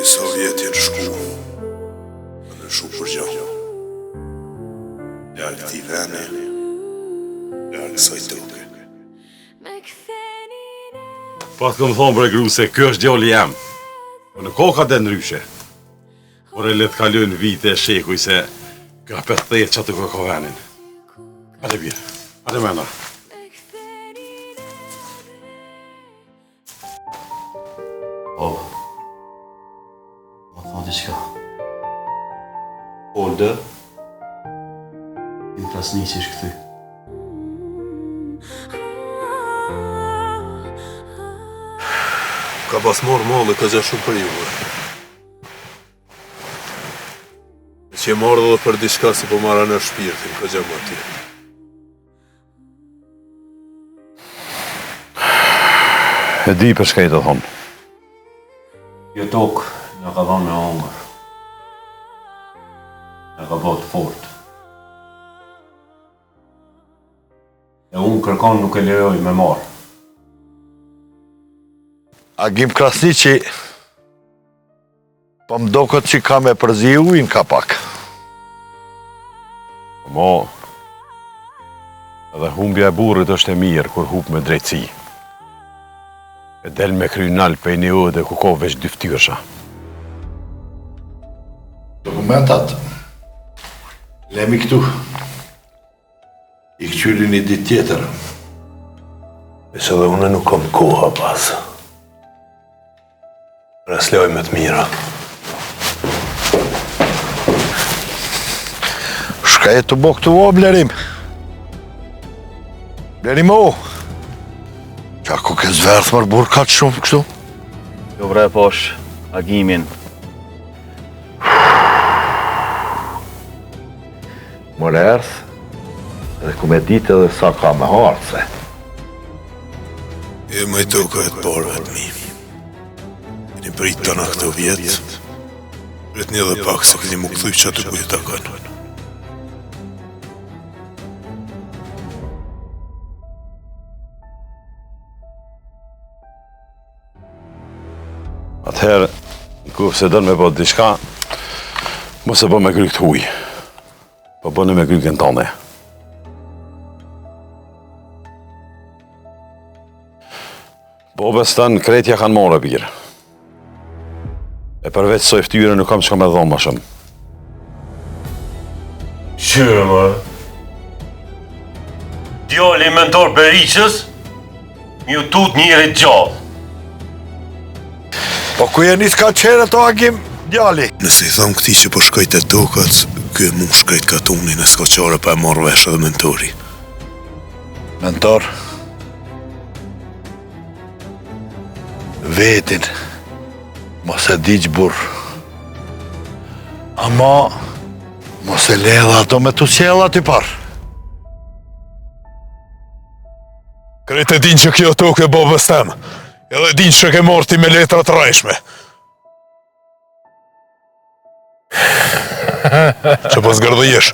Sovjeti në shku në shumë përgjo. Ljarë këti vene, ljarë kësaj toke. Pas këmë thonë bre gru se kjo është djali jam. Po në koka dhe ndryshe. Por e letë kalojnë vite e shekuj se ka 50 që të kokovenin. Ate birë, ate mena. Baba, ma thonë diqka. Olde, im krasni që ish këty. Ka pas morë mollë ka gja shumë për juve. Që e marrë dhe për diçka si po marra në shpirtin, ka gja më ati. E di për shka i të thonë. Jo tokë nga ka dhonë me hongër. Nga ka botë fort. E unë kërkon nuk e lejoj me marë. Agim Krasniqi, po mdo këtë që ka me përzi ujnë ka pak. Mo, edhe humbja e burrit është e mirë kur hup me drejtësi. E del me krynal për një dhe ku ko veç dy ftyrsha. Dokumentat, lemi këtu. I këqyri një ditë tjetër. E që dhe une nuk kam koha pas. Rasloj me të mira. Shka e të bo këtu o, Blerim? Blerim o! Qa ku ke zverth mërë burë ka të shumë kështu? Jo vre posh, agimin. Mërë erth, edhe ku me ditë edhe sa ka me hartëse. E më i toka e të parve të mi. Keni prit të në këto vjetë. Prit një dhe pak se keni më këthuj që atë ku e takon. Atëherë, në kufë se dënë me bëtë diçka, mos e bë me gry këtë huj, po bënë me gry kënë tane. Bobës tënë kretja kanë morë e birë. E përveç soj ftyre nuk kam që me dhonë ma shumë. Qyre, më? Djali mentor Bericës, ju tut njëri gjallë. Po ku e njës ka qenë ato Agim, djali? Nëse i thamë këti që po shkajt e tokat, kjo e mu shkajt katunin e s'ka qare pa e marrë vesh edhe mentori. Mentor? Vetin, mos e diq burë. Ama, mos e ledha ato me të qela t'i parë. Krejt e din që kjo tokë e bobës temë, edhe din që ke morti me letrat rajshme. Që pas gërdhëjesh.